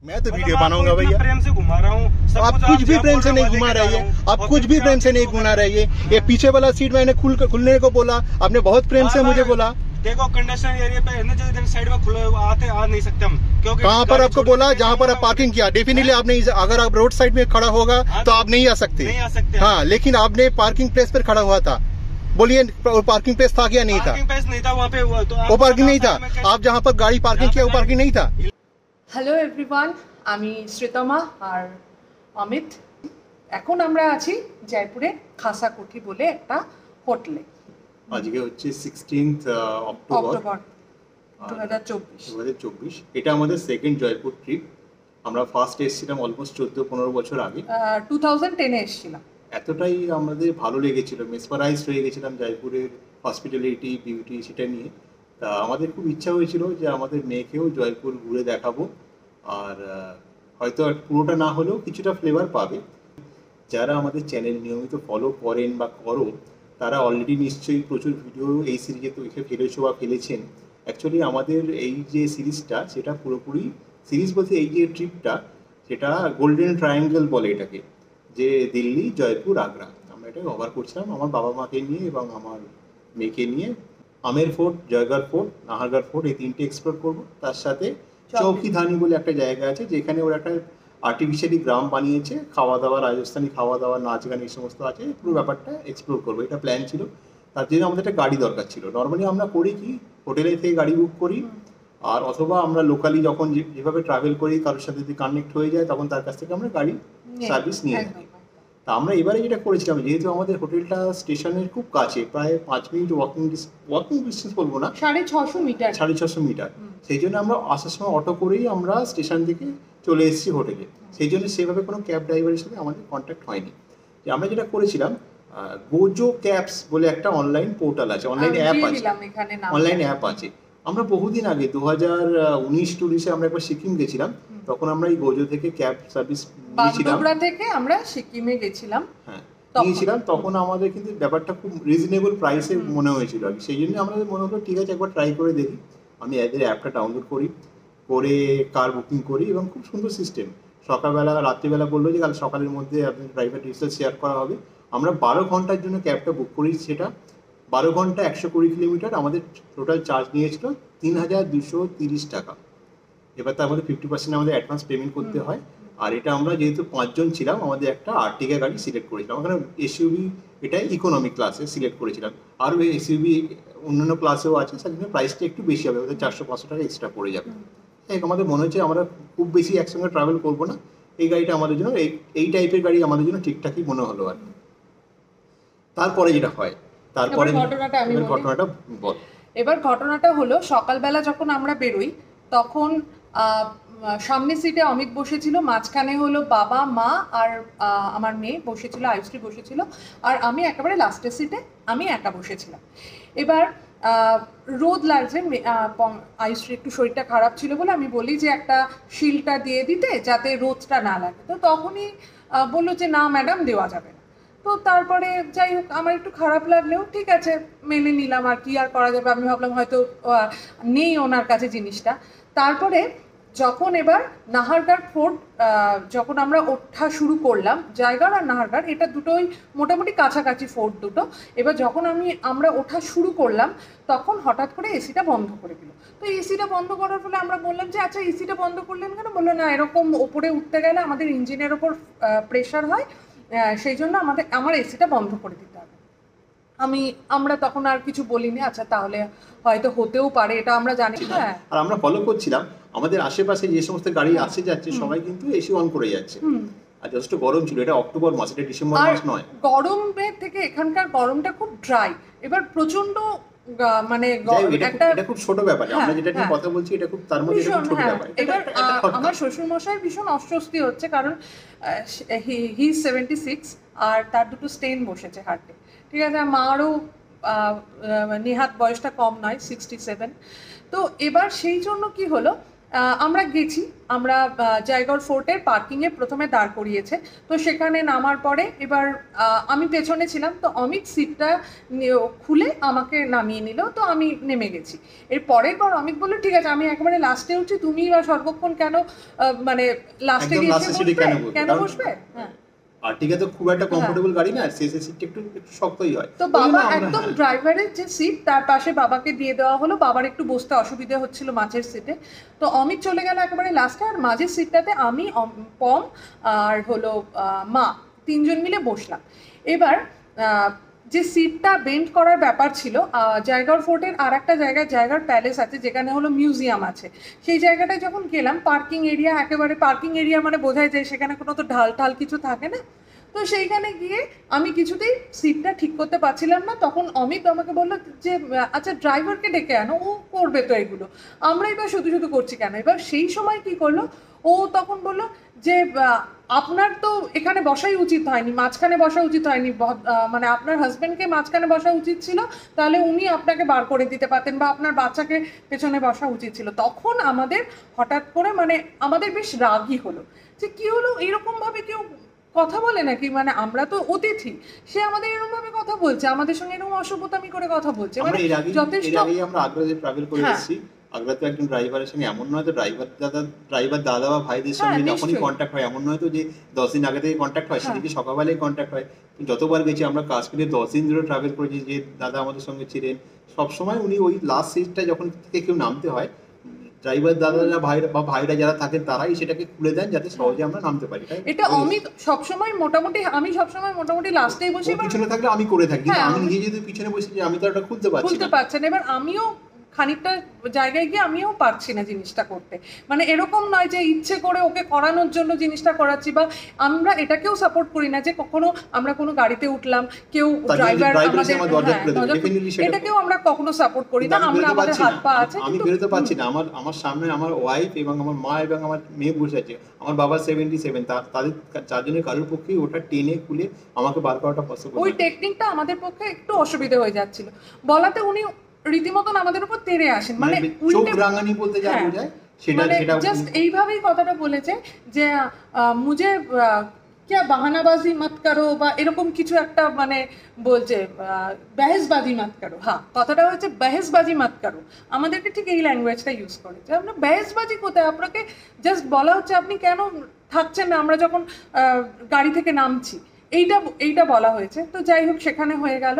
मैं तो वीडियो बनाऊंगा भैया। प्रेम से घुमा रहा हूँ, आप कुछ भी प्रेम से नहीं घुमा रही है, आप कुछ भी प्रेम से नहीं घुमा रही है। ये पीछे वाला सीट मैंने खुलने को बोला, आपने बहुत प्रेम से मुझे बोला। देखो कंडीशन एरिया पे साइड में खुले आ नहीं सकते हम, क्योंकि कहाँ पर आपको बोला जहाँ पर आप पार्किंग किया, डेफिनेटली आप नहीं, अगर आप रोड साइड में खड़ा होगा तो आप नहीं आ सकते। हाँ, लेकिन आपने पार्किंग प्लेस पर खड़ा हुआ था। बोलिए पार्किंग प्लेस था क्या? नहीं था, पार्किंग प्लेस नहीं था वहाँ पे। वो पार्किंग नहीं था। आप जहाँ पर गाड़ी पार्किंग किया वो पार्किंग नहीं था। হ্যালো এভরিওয়ান, আমি শ্রীতমা আর অমিত। এখন আমরা আছি জয়পুরে খাসাকুঠি বলে একটা হোটেলে। আজকে হচ্ছে 16th অক্টোবর 2024। এটা আমাদের সেকেন্ড জয়পুর ট্রিপ। আমরা ফার্স্ট এসেছিলাম অলমোস্ট 14-15 বছর আগে, 2010 এ এসেছিলাম। এতটাই আমাদের ভালো লেগেছিল, মেসমারাইজড হয়ে গেছিলাম জয়পুরের হসপিটালিটি, বিউটি, সেটা নিয়ে। তা আমাদের খুব ইচ্ছা হয়েছিল যে আমাদের মেয়েকেও জয়পুর ঘুরে দেখাবো, আর হয়তো পুরোটা না হলেও কিছুটা ফ্লেভার পাবে। যারা আমাদের চ্যানেল নিয়মিত ফলো করেন বা করো, তারা অলরেডি নিশ্চয়ই প্রচুর ভিডিও এই সিরিজে তো এসে ফেলেছো বা ফেলেছেন। অ্যাকচুয়ালি আমাদের এই যে সিরিজটা, সেটা পুরোপুরি সিরিজ বলতে এই যে ট্রিপটা, সেটা গোল্ডেন ট্রায়াঙ্গেল বলে এটাকে, যে দিল্লি, জয়পুর, আগ্রা। আমরা এটা কভার করছিলাম আমার বাবা মাকে নিয়ে এবং আমার মেয়েকে নিয়ে। আমের fort, Jaigarh fort, Nahargarh fort, এই তিনটে এক্সপ্লোর করবো। তার সাথে চৌকিধানি বলে একটা জায়গা আছে, যেখানে ওরা একটা আর্টিফিশিয়ালি গ্রাম বানিয়েছে, খাওয়া দাওয়া, রাজস্থানি খাওয়া দাওয়া, নাচ গান, এই সমস্ত আছে। পুরো ব্যাপারটা এক্সপ্লোর করবো, এটা প্ল্যান ছিল। তার জন্য আমাদের একটা গাড়ি দরকার ছিল। নর্মালি আমরা করি কি, হোটেলে থেকে গাড়ি বুক করি, আর অথবা আমরা লোকালি যখন যেভাবে ট্রাভেল করি, কারোর সাথে যদি কানেক্ট হয়ে যায়, তখন তার কাছ থেকে আমরা গাড়ি সার্ভিস নিয়ে নিই। তা আমরা এবারে যেটা করেছিলাম, যেহেতু আমাদের হোটেলটা স্টেশনের খুব কাছে, প্রায় 5 মিনিট ওয়াকিং ডিস্টেন্স বলবো না, 650 মিটার। সেই জন্য আমরা আসার সময় অটো করেই আমরা স্টেশন থেকে চলে এসেছি হোটেলে। সেই জন্য সেভাবে কোনো ক্যাব ড্রাইভারের সাথে আমাদের কন্ট্যাক্ট হয়নি। যে আমরা যেটা করেছিলাম, গোজো ক্যাবস বলে একটা অনলাইন পোর্টাল আছে, অনলাইন অ্যাপ আছে। আমরা বহুদিন আগে 2019-20 আমরা একবার সিকিম গেছিলাম, তখন আমরা এই গোজো থেকে ক্যাব সার্ভিস নিয়েছিলাম। আমরা সিকিমে গেছিলাম, হ্যাঁ নিয়েছিলাম। তখন আমাদের কিন্তু ব্যাপারটা খুব রিজনেবল প্রাইসে মনে হয়েছিল আর কি। সেই জন্য আমাদের মনে হলো ঠিক আছে, একবার ট্রাই করে দেখি। আমি এদের অ্যাপটা ডাউনলোড করে কার বুকিং করি, এবং খুব সুন্দর সিস্টেম। সকালবেলা, রাত্রিবেলা বললো যে কাল সকালের মধ্যে আপনি প্রাইভেট ডিটেলস শেয়ার করা হবে। আমরা 12 ঘন্টার জন্য ক্যাবটা বুক করি। সেটা 12 ঘন্টা 120 কিলোমিটার। আমাদের টোটাল চার্জ নিয়েছিল 3230 টাকা। এবার তার মধ্যে 50% আমাদের অ্যাডভান্স পেমেন্ট করতে হয়। আর এটা আমরা যেহেতু 5 জন ছিলাম, আমাদের একটা আর্টিকা গাড়ি সিলেক্ট করেছিলাম। ওখানে এসইউভি, এটা ইকোনমিক ক্লাসে সিলেক্ট করেছিলাম। আরও এসইউভি অন্যান্য ক্লাসেও আছে, সেই জন্য প্রাইসটা একটু বেশি হবে, ওদের 400-500 টাকা এক্সট্রা পড়ে যাবে। আমাদের মনে হচ্ছে আমরা খুব বেশি একসঙ্গে ট্রাভেল করবো না, এই গাড়িটা আমাদের জন্য, এই টাইপের গাড়ি আমাদের জন্য ঠিকঠাকই মনে হলো আর কি। তারপরে যেটা হয়, তারপরে ঘটনাটা বল। এবার ঘটনাটা হলো, সকালবেলা যখন আমরা বেরোই, তখন সামনে সিটে অমিত বসেছিল, মাঝখানে হলো বাবা, মা আর আমার মেয়ে বসেছিল, আয়ুশ্রী বসেছিল, আর আমি একেবারে লাস্টের সিটে আমি একা বসেছিলাম। এবার রোদ লাগছে, আয়ুশ্রী একটু শরীরটা খারাপ ছিল বলে আমি বলি যে একটা শিলটা দিয়ে দিতে, যাতে রোদটা না লাগে। তো তখনই বললো যে না ম্যাডাম, দেওয়া যাবে না। তো তারপরে যাই হোক, আমার একটু খারাপ লাগলেও ঠিক আছে, মেনে নিলাম, আর কি আর করা যাবে। আমি ভাবলাম হয়তো নেই ওনার কাছে জিনিসটা। তারপরে যখন এবার নাহারগড় ফোর্ট, যখন আমরা ওঠা শুরু করলাম, জয়গড় আর নাহারগড় এটা দুটোই মোটামুটি কাছাকাছি ফোর্ট দুটো। এবার যখন আমরা ওঠা শুরু করলাম, তখন হঠাৎ করে এসিটা বন্ধ করে দিল। তো এসিটা বন্ধ করার ফলে আমরা বললাম যে আচ্ছা এসিটা বন্ধ করলেন কেন? বললো না, এরকম ওপরে উঠতে গেলে আমাদের ইঞ্জিনের ওপর প্রেশার হয়, সেই জন্য আমার এসিটা বন্ধ করে দিতে হবে। আমরা তখন আর কিছু বলিনি। আচ্ছা তাহলে হয়তো হতেও পারে, এটা আমরা জানি। হ্যাঁ, আর আমরা ফলো করছিলাম, আমাদের আশেপাশে যে সমস্ত গাড়ি আসছে যাচ্ছে সবাই কিন্তু এসি অন করে যাচ্ছে। আর যথেষ্ট গরম ছিল, এটা অক্টোবর মাস, এটা ডিসেম্বর মাস নয়। গরমের থেকে এখানকার গরমটা খুব ড্রাই। এবার প্রচন্ড মানে এটা খুব ছোট ব্যাপার, আমরা যেটা নিয়ে কথা বলছি এটা খুব, তার মধ্যে এটা খুব ছোট ব্যাপার। এবার আমার শ্বশুর মশাই ভীষণ অস্বস্তি হচ্ছে, কারণ হি 76 আর তার দুটো স্টেন বসেছে হার্টে, ঠিক আছে। মারও নেহাত বয়সটা কম নয়, 67। তো এবার সেই জন্য কি হলো, আমরা গেছি, আমরা জায়গর ফোর্টের পার্কিংয়ে প্রথমে দাঁড় করিয়েছে। তো সেখানে নামার পরে এবার আমি পেছনে ছিলাম, তো অমিত সিটটা খুলে আমাকে নামিয়ে নিল, তো আমি নেমে গেছি। এর পরের বার অমিত বললো ঠিক আছে আমি একেবারে লাস্টে উঠছি, তুমি বা সর্বক্ষণ কেন মানে লাস্টে একদম গিয়ে last এর seat এ কেন বসবে? কেন কারণ বসবে? হ্যাঁ, আর্টিকা তো খুব একটা কমফোর্টেবল গাড়ি না, শেষের সিটটা একটু একটু শক্তই হয়। তো ওই বাবা জন্য আমরা- একদম হ্যাঁ। ড্রাইভারের যে সিট তার পাশে বাবাকে দিয়ে দেওয়া হলো। বাবার একটু বসতে অসুবিধা হচ্ছিল মাঝের সিটে, তো অমিত চলে গেল একেবারে লাস্টে, আর মাঝের সিটটাতে আমি, পম আর হলো মা, তিনজন মিলে বসলাম। এবার যে সিটটা বেন্ড করার ব্যাপার ছিল, জায়গর ফোর্টের আর একটা জায়গায় জায়গার প্যালেস আছে যেখানে হলো মিউজিয়াম আছে, সেই জায়গাটায় যখন গেলাম পার্কিং এরিয়া, একেবারে পার্কিং এরিয়া মানে বোঝাই যায় সেখানে কোনো তো ঢাল ঢাল কিছু থাকে না। তো সেইখানে গিয়ে আমি কিছুতেই সিটটা ঠিক করতে পারছিলাম না। তখন অমিত আমাকে বললো যে আচ্ছা ড্রাইভারকে ডেকে আনো, ও করবে তো এগুলো, আমরাই বা শুধু শুধু করছি কেন। এবার সেই সময় কি করলো, ও তখন বললো যে আপনার তো এখানে বসাই উচিত হয়নি, মাঝখানে বসা উচিত হয়নি, মানে আপনার হাজবেন্ডকে মাঝখানে বসা উচিত ছিল, তাহলে উনি আপনাকে বার করে দিতে পারতেন, বা আপনার বাচ্চাকে পেছনে বসা উচিত ছিল। তখন আমাদের হঠাৎ করে মানে আমাদের বেশ রাগই হলো যে কি হলো, এরকমভাবে কেউ কথা বলে নাকি, মানে আমরা তো অতিথি, সে আমাদের এরকম ভাবে কথা বলছে, আমাদের সঙ্গে এরকম অসভ্যতামি করে কথা বলছে, মানে আমরা যথেষ্ট। এর আগেই আমরা আগ্রাতে ট্রাভেল করে হ্যাঁ। এসেছি। আগ্রাতে একজন ড্রাইভারের সঙ্গে এমন নয় তো ড্রাইভার দাদা বা ভাইদের সঙ্গে হ্যাঁ, যখনই নিশ্চয়ই। কন্ট্যাক্ট হয়, এমন নয় তো যে 10 দিন আগে থেকে কন্ট্যাক্ট হয়, হ্যাঁ। সেদিকে সকালবেলায় কন্ট্যাক্ট হয়। যতবার গেছি আমরা কাশ্মীরে 10 দিন ধরে ট্রাভেল করেছি, যে দাদা আমাদের সঙ্গে ছিলেন সবসময়, উনি ওই লাস্ট সিটটা যখন থেকে কেউ নামতে হয়, ড্রাইভার দাদারা ভাইরা যারা থাকেন তারাই সেটাকে খুলে দেন যাতে সহজে আমরা নামতে পারি। তাই এটা অমিত সবসময় মোটামুটি, আমি সবসময় মোটামুটি লাস্টেই বসে, ও পিছনে থাকলে আমি করে থাকি, কিন্তু হ্যাঁ, আমি নিজে যদি পিছনে বসে যে আমি তো ওটা খুলতে পারছি খুলতে না। পারছেন। এবার আমিও খানিকটা জায়গায় গিয়ে আমিও পারছি না জিনিসটা করতে, মানে এরকম নয় যে ইচ্ছে করে ওকে করানোর জন্য জিনিসটা করাচ্ছি, বা আমরা এটাকেও সাপোর্ট করি না যে কখনো আমরা কোনো গাড়িতে উঠলাম, কেউ ড্রাইভার আমাদের, আমার দরজা হ্যাঁ, খুলে দেবে, দরজা ডেফিনেটলি সেটা এটাকেও আমরা কখনো সাপোর্ট করি না, কিন্তু আমি আমরা বেরোতে আমাদের পারছি হাত না। পা আছে, আমি কিন্তু বেরোতে পারছি না। আমার সামনে আমার ওয়াইফ এবং আমার মা এবং আমার মেয়ে বসে আছে। আমার বাবা 77, তাদের চারজনের কারোর পক্ষেই ওটা টেনে খুলে আমাকে বার করাটা পসিবল ওই না। টেকনিকটা আমাদের পক্ষে একটু অসুবিধা হয়ে যাচ্ছিল বলাতে, উনি রীতিমতন আমাদের উপর তেড়ে আসেন, মানে চোখ উল্টে, রাঙানি বলতে যা হ্যাঁ, বোঝায় সেটা মানে সেটা জাস্ট এইভাবেই কথাটা বলেছে যে মুঝে क्या बहानाबाजी मत करो বা এরকম কিছু একটা মানে বলছে, বেহেজবাজি মত করো। হ্যাঁ, কথাটা হচ্ছে বেহেজবাজি মত করো, আমাদেরকে ঠিক এই ল্যাঙ্গুয়েজটা ইউজ করেছে। আমরা বেহেজবাজি কোথায়, আপনাকে জাস্ট বলা হচ্ছে আপনি কেন থাকছেন না আমরা যখন গাড়ি থেকে নামছি, এইটা বলা হয়েছে। তো যাই হোক, সেখানে হয়ে গেল।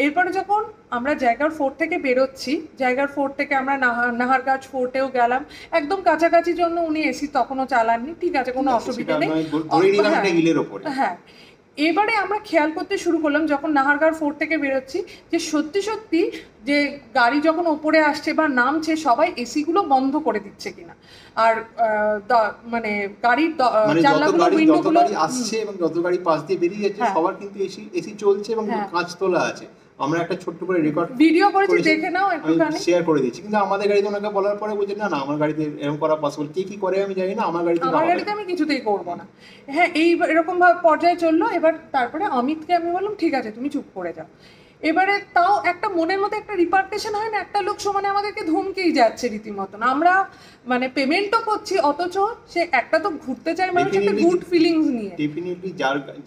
এরপরে যখন আমরা জায়গার ফোর্ট থেকে বেরোচ্ছি, জায়গার ফোর্ট থেকে আমরা নাহারগাঁজ ফোর্টেও গেলাম, একদম কাছাকাছি জন্য উনি এসি তখনও চালাননি, ঠিক আছে, কোনো অসুবিধা নেই। ধরে নিলাম হ্যাঁ, একটা হিলের ওপরে। হ্যাঁ, এবারে আমরা খেয়াল করতে শুরু করলাম যখন নাহারগাঁও ফোর্ট থেকে বেরোচ্ছি, যে সত্যি সত্যি যে গাড়ি যখন ওপরে আসছে বা নামছে সবাই এসিগুলো বন্ধ করে দিচ্ছে কিনা, আর মানে গাড়ির মানে যত জানলাগুলো, গাড়ি উইন্ডোগুলো আসছে এবং যত গাড়ি পাশ দিয়ে বেরিয়ে যাচ্ছে, হ্যাঁ। সবার কিন্তু এসি চলছে এবং হ্যাঁ। কাঁচ তোলা আছে। আমরা একটা ছোট্ট করে রেকর্ড ভিডিও করেছি, দেখে নাও আমি একটুখানি। শেয়ার করে দিচ্ছি, কিন্তু আমাদের গাড়িতে ওনাকে বলার পরে বলছে না আমার গাড়িতে এরকম করা পসিবল। কে কি করে আমি জানি না, আমার গাড়িতে না আমার হবে গাড়িতে না। আমি কিছুতেই করবো না। হ্যাঁ, এরকম পর্যায়ে চললো। এবার তারপরে অমিতকে আমি বললাম ঠিক আছে তুমি চুপ করে যাও। এবারে তাও একটা মনের মধ্যে একটা রিপার্কেশন হয় না, একটা লোক সমানে আমাদেরকে ধমকেই যাচ্ছে রীতিমতন, আমরা মানে পেমেন্টও করছি, অথচ সে একটা তো ঘুরতে চাই মানুষ একটা গুড ফিলিংস নিয়ে। ডেফিনেটলি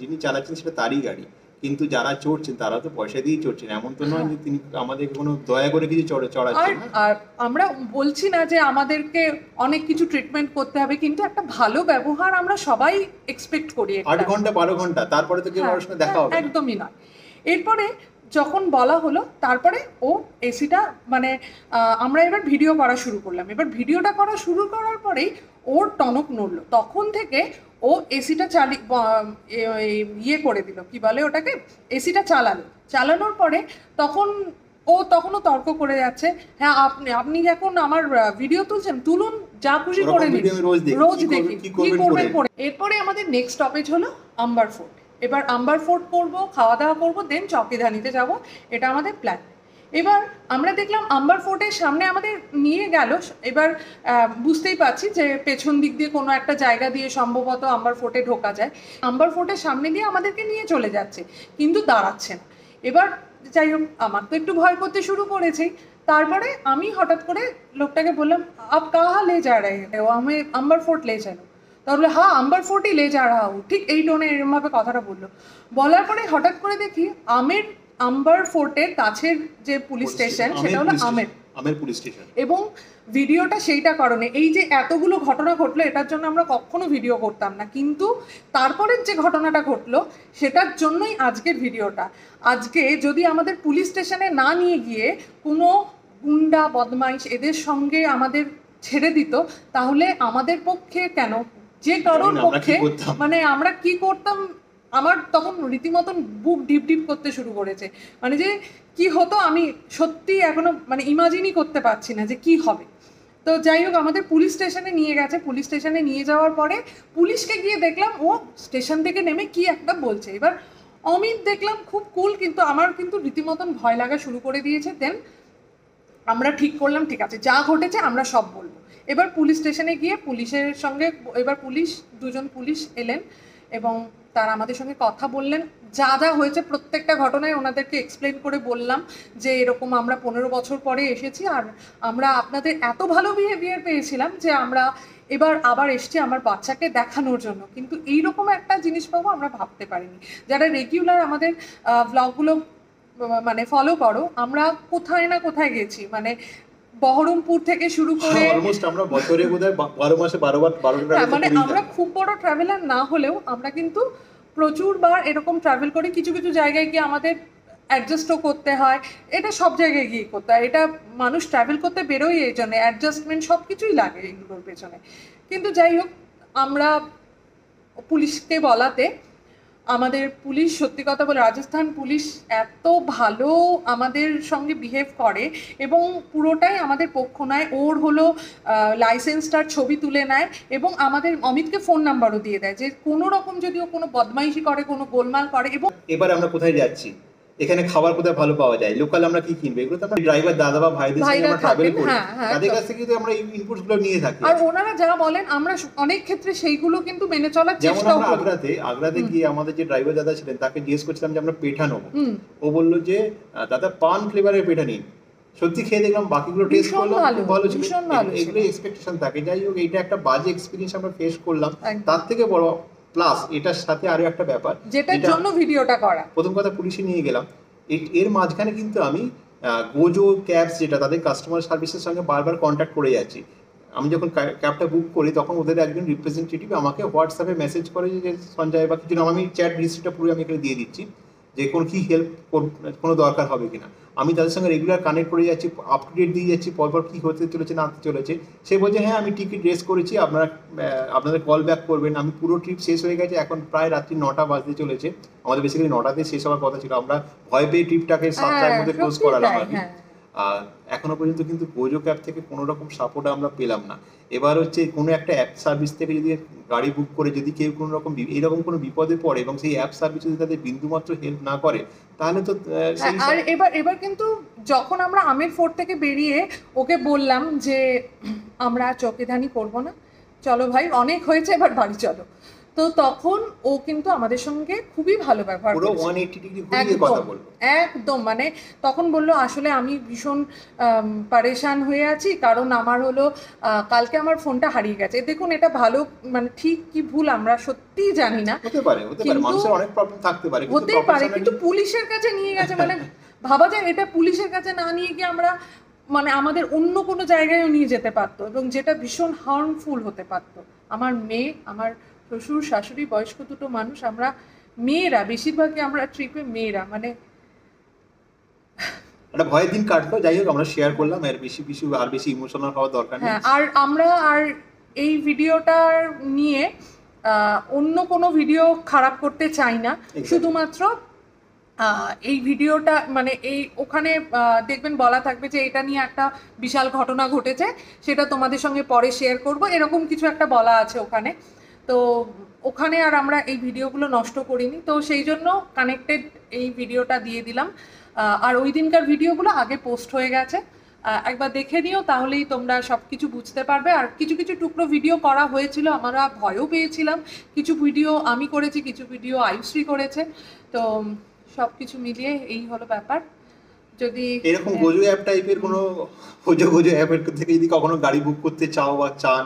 যিনি চালাচ্ছেন সেটা তারই গাড়ি, কিন্তু যারা চড়ছেন তারা তো পয়সা দিয়েই চড়ছেন। এমন তো নয় যে তিনি আমাদেরকে কোনো দয়া করে কিছু চড়াচ্ছেন না। আর আমরা বলছি না যে আমাদেরকে অনেক কিছু ট্রিটমেন্ট করতে হবে, কিন্তু একটা ভালো ব্যবহার আমরা সবাই এক্সপেক্ট করি। 8 ঘন্টা 12 ঘন্টা তারপরে তো কেউ কারোর সঙ্গে দেখা হবে না। একদমই নয়। এরপরে যখন বলা হলো তারপরে ও এসিটা মানে আমরা এবার ভিডিও করা শুরু করলাম। এবার ভিডিওটা করা শুরু করার পরেই ওর টনক নড়লো। তখন থেকে ও এসিটা ইয়ে করে দিল, কি বলে ওটাকে, এসিটা চালানোর পরে তখনও তর্ক করে যাচ্ছে, হ্যাঁ আপনি এখন আমার ভিডিও তুলুন, যা খুশি করে নিন, রোজ দেখি কি করবেন করে। এরপরে আমাদের নেক্সট স্টপেজ হলো আম্বার ফোর্ট। এবার আম্বার ফোর্ট করবো, খাওয়া দাওয়া করবো, দেন চকিধানিতে যাব, এটা আমাদের প্ল্যান। এবার আমরা দেখলাম আম্বার ফোর্টের সামনে আমাদের নিয়ে গেল। এবার বুঝতেই পারছি যে পেছন দিক দিয়ে কোনো একটা জায়গা দিয়ে সম্ভবত আম্বার ফোর্টে ঢোকা যায়। আম্বার ফোর্টের সামনে দিয়ে আমাদেরকে নিয়ে চলে যাচ্ছে, কিন্তু দাঁড়াচ্ছে না। এবার যাই হোক, আমার তো একটু ভয় করতে শুরু করেছি, তারপরে আমি হঠাৎ করে লোকটাকে বললাম আপ কাহা লে যা রে ও আমি আম্বার ফোর্ট লে চলো। তাহলে হ্যাঁ আম্বার ফোর্টই লে যা রাহা হু, ঠিক এই টোনে এরমভাবে কথাটা বললো। বলার পরে হঠাৎ করে দেখি আম্বার ফোর্টের কাছের যে পুলিশ স্টেশন সেটা হলো আমের পুলিশ স্টেশন, এবং ভিডিওটা সেইটা কারণে, এই যে এতগুলো ঘটনা ঘটলো এটার জন্য আমরা কখনো ভিডিও করতাম না, কিন্তু তারপরের যে ঘটনাটা ঘটলো সেটার জন্যই আজকের ভিডিওটা। আজকে যদি আমাদের পুলিশ স্টেশনে না নিয়ে গিয়ে কোনো গুন্ডা বদমাইশ এদের সঙ্গে আমাদের ছেড়ে দিত, তাহলে আমাদের পক্ষে কেন, যে কারোর পক্ষে, মানে আমরা কি করতাম, আমার তখন রীতিমতন বুক ডিপ ডিপ করতে শুরু করেছে। মানে যে কি হতো আমি সত্যি এখনো মানে ইমাজিনই করতে পারছি না যে কি হবে। তো যাই হোক আমাদের পুলিশ স্টেশনে নিয়ে গেছে, পুলিশ স্টেশনে নিয়ে যাওয়ার পরে পুলিশকে গিয়ে দেখলাম ও স্টেশন থেকে নেমে কি একটা বলছে। এবার অমিত দেখলাম খুব কুল, কিন্তু আমার কিন্তু রীতিমতন ভয় লাগা শুরু করে দিয়েছে। দেন আমরা ঠিক করলাম ঠিক আছে যা ঘটেছে আমরা সব বলবো। এবার পুলিশ স্টেশনে গিয়ে পুলিশের সঙ্গে, এবার দুজন পুলিশ এলেন এবং তারা আমাদের সঙ্গে কথা বললেন, যা যা হয়েছে প্রত্যেকটা ঘটনায় ওনাদেরকে এক্সপ্লেন করে বললাম যে এরকম আমরা 15 বছর পরে এসেছি আর আমরা আপনাদের এত ভালো বিহেভিয়ার পেয়েছিলাম যে আমরা এবার আবার এসছি আমার বাচ্চাকে দেখানোর জন্য, কিন্তু এইরকম একটা জিনিস পাবো আমরা ভাবতে পারিনি। যারা রেগুলার আমাদের ব্লগগুলো মানে ফলো করো, আমরা কোথায় না কোথায় গেছি, মানে বহরমপুর থেকে শুরু করে অলমোস্ট আমরা বছরে বোধহয় 12 মাসে 12 বার মানে আমরা খুব বড় ট্রাভেলার না হলেও আমরা কিন্তু প্রচুরবার এরকম ট্রাভেল করি। কিছু কিছু জায়গায় গিয়ে আমাদের অ্যাডজাস্টও করতে হয়, এটা সব জায়গায় গিয়ে করতে হয়, এটা মানুষ ট্রাভেল করতে বেরোয় এই জন্য, অ্যাডজাস্টমেন্ট সব কিছুই লাগে এগুলোর পেছনে। কিন্তু যাই হোক আমরা পুলিশকে বলাতে আমাদের পুলিশ, সত্যি কথা বলে রাজস্থান পুলিশ এত ভালো আমাদের সঙ্গে বিহেভ করে এবং পুরোটাই আমাদের পক্ষ নেয়। ওর হলো লাইসেন্সটার ছবি তুলে নেয় এবং আমাদের অমিতকে ফোন নাম্বারও দিয়ে দেয় যে কোনো রকম যদি ও কোনো বদমাইশি করে, কোনো গোলমাল করে। এবং এবার আমরা কোথায় যাচ্ছি, এখানে খাবার কোথায় ভালো পাওয়া যায়, লোকাল আমরা কি কিনবো, এগুলো তো আমরা ড্রাইভার দাদা বা ভাইদের সঙ্গে আমরা ট্রাভেল করি, তাদের কাছ থেকে তো আমরা এই ইনপুটস গুলো নিয়ে থাকি। আর ওনারা যা বলেন আমরা অনেক ক্ষেত্রে সেইগুলো কিন্তু মেনে চলার চেষ্টাও করি। আগ্রাতে গিয়ে আমাদের যে ড্রাইভার দাদা ছিলেন তাকে জিজ্ঞেস করছিলাম যে আমরা পেঠা নেবো, ও বললো যে দাদা পান ফ্লেভারের পেঠা নিন। সত্যি খেয়ে দেখলাম, বাকিগুলো টেস্ট করলাম খুব ভালো ছিল, এগুলো এক্সপেকটেশন থাকে। যাই হোক এইটা একটা বাজে এক্সপেরিয়েন্স আমরা ফেস করলাম। তার থেকে বড় প্লাস এটার সাথে আরো একটা ব্যাপার যেটার জন্য ভিডিওটা করা, প্রথম কথা পুলিশে নিয়ে গেলাম, এর মাঝখানে কিন্তু আমি গোজো ক্যাবস যেটা তাদের কাস্টমার সার্ভিসের সঙ্গে বারবার কন্ট্যাক্ট করে যাচ্ছি। আমি যখন ক্যাবটা বুক করি তখন ওদের একজন রিপ্রেজেন্টেটিভ আমাকে হোয়াটসঅ্যাপে মেসেজ করে যে সঞ্জয় বা কিছু, আমি চ্যাট হিস্ট্রিটা পুরো আমি এখানে দিয়ে দিচ্ছি যে কোন কি হেল্প কোনো দরকার হবে কিনা। আমি তাদের সঙ্গে রেগুলার কানেক্ট করে যাচ্ছি, আপ টু ডেট দিয়ে যাচ্ছি পরপর কী হতে চলেছে না হতে চলেছে। সে বলছে হ্যাঁ আমি টিকিট রেস করেছি, আপনাদের কল ব্যাক করবেন। আমি পুরো ট্রিপ শেষ হয়ে গেছে, এখন প্রায় রাত্রি 9টা বাজতে চলেছে, আমাদের বেসিক্যালি 9টাতে শেষ হওয়ার কথা ছিল। আমরা ভয় পেয়ে ট্রিপটাকে 7টার মধ্যে ক্লোজ করালাম আর কি। আর এখনো পর্যন্ত কিন্তু গোজো ক্যাব থেকে কোনো রকম সাপোর্ট আমরা পেলাম না। এবার হচ্ছে কোনো একটা অ্যাপ সার্ভিস থেকে যদি গাড়ি বুক করে যদি কেউ কোনো রকম এরকম কোনো বিপদে পড়ে এবং সেই অ্যাপ সার্ভিস যদি তাদের বিন্দুমাত্র হেল্প না করে তাহলে তো আর এবার কিন্তু যখন আমরা আমের ফোর্ট থেকে বেরিয়ে ওকে বললাম যে আমরা চৌকিদানি করবো না, চলো ভাই অনেক হয়েছে এবার বাড়ি চলো, তো তখন ও কিন্তু আমাদের সঙ্গে খুবই ভালো ব্যবহার পুরো 180 ডিগ্রি ঘুরিয়ে কথা বলল একদম। মানে তখন বললো আসলে আমি ভীষণ পারেশান হয়ে আছি, কারণ আমার হলো কালকে আমার ফোনটা হারিয়ে গেছে। দেখুন এটা ভালো মানে ঠিক কি ভুল আমরা সত্যিই জানি না, হতে পারে মানুষের অনেক প্রবলেম থাকতে পারে, হতে পারে, কিন্তু পুলিশের কাছে নিয়ে গেছে। মানে ভাবা যায় এটা পুলিশের কাছে না নিয়ে গিয়ে আমরা মানে আমাদের অন্য কোনো জায়গায়ও নিয়ে যেতে পারতো এবং যেটা ভীষণ হার্মফুল হতে পারতো। আমার মেয়ে, আমার শ্বশুর শাশুড়ি, বয়স্ক দুটো মানুষ, আমরা মেয়েরা বেশিরভাগই আমরা ট্রিপে মেয়েরা, মানে একটা ভয়ের দিন কাটলো। যাই হোক আমরা শেয়ার করলাম, এর বেশি ইমোশনাল হওয়ার দরকার নেই। আর আমরা এই ভিডিওটার নিয়ে অন্য কোনো ভিডিও খারাপ করতে চাই না, শুধুমাত্র এই ভিডিওটা মানে এই ওখানে দেখবেন বলা থাকবে যে এটা নিয়ে একটা বিশাল ঘটনা ঘটেছে, সেটা তোমাদের সঙ্গে পরে শেয়ার করব, এরকম কিছু একটা বলা আছে ওখানে। তো ওখানে আর আমরা এই ভিডিওগুলো নষ্ট করিনি, তো সেই জন্য কানেক্টেড এই ভিডিওটা দিয়ে দিলাম। আর ওই দিনকার ভিডিওগুলো আগে পোস্ট হয়ে গেছে, একবার দেখে নিও, তাহলেই তোমরা সব কিছু বুঝতে পারবে। আর কিছু কিছু টুকরো ভিডিও করা হয়েছিল, আমরা ভয়ও পেয়েছিলাম, কিছু ভিডিও আমি করেছি, কিছু ভিডিও আয়ুশ্রী করেছে, তো সব কিছু মিলিয়ে এই হলো ব্যাপার। যদি এরকম গোজো অ্যাপ টাইপের কোনো গোজো অ্যাপের থেকে যদি কখনো গাড়ি বুক করতে চাও বা চান,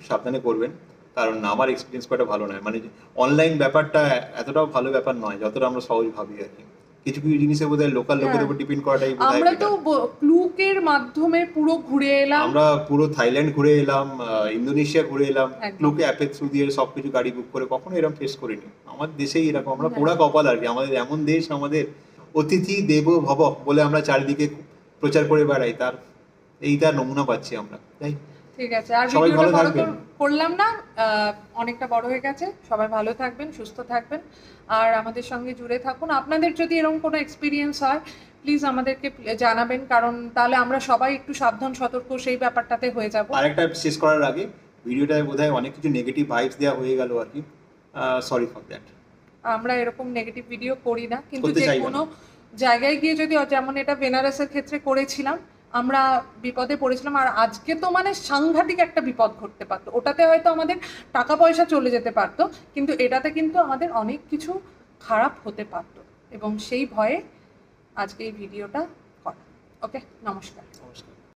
সাবধানে করবেন, কারণ আমার এক্সপিরিয়েন্স কটা ভালো নয়। মানে অনলাইন ব্যাপারটা এতটাও ভালো ব্যাপার নয় যতটা আমরা সহজ ভাবি আর কি। কিছু কিছু জিনিসে বোধহয় লোকাল লোকের উপর ডিপেন্ড করাটাই বোধহয় আমরা তো better। ক্লুকের মাধ্যমে পুরো ঘুরে এলাম, আমরা পুরো থাইল্যান্ড ঘুরে এলাম, ইন্দোনেশিয়া ঘুরে এলাম, একদম। ক্লুকে অ্যাপের থ্রু দিয়ে সবকিছু গাড়ি বুক করে, কখনো এরকম ফেস করিনি। আমার দেশেই এরকম, আমরা পোড়া কপাল আর কি। আমাদের এমন দেশ, আমাদের অতিথি দেবো ভব বলে আমরা চারিদিকে প্রচার করে বেড়াই, তার নমুনা পাচ্ছি আমরা। তাই ঠিক আছে, আর সবাই ভিডিওটা ভালো বড় থাকবেন। করলাম না, অনেকটা বড় হয়ে গেছে। সবাই ভালো থাকবেন, সুস্থ থাকবেন, আর আমাদের সঙ্গে জুড়ে থাকুন। আপনাদের যদি এরকম কোনো এক্সপিরিয়েন্স হয় প্লিজ আমাদেরকে জানাবেন, কারণ তাহলে আমরা সবাই একটু সাবধান সতর্ক সেই ব্যাপারটাতে হয়ে যাব। আরেকটা শেষ করার আগে, ভিডিওটায় বোধহয় অনেক কিছু নেগেটিভ ভাইবস দেওয়া হয়ে গেল আর কি। Sorry for that. আমরা এরকম নেগেটিভ ভিডিও করি না, কিন্তু করতে যে চাইবো কোনো না। জায়গায় গিয়ে যদি, যেমন এটা বেনারসের ক্ষেত্রে করেছিলাম, আমরা বিপদে পড়েছিলাম, আর আজকে তো মানে সাংঘাতিক একটা বিপদ ঘটতে পারতো। ওটাতে হয়তো আমাদের টাকা পয়সা চলে যেতে পারতো, কিন্তু এটাতে কিন্তু আমাদের অনেক কিছু খারাপ হতে পারতো, এবং সেই ভয়ে আজকে এই ভিডিওটা করা। ওকে, নমস্কার। নমস্কার।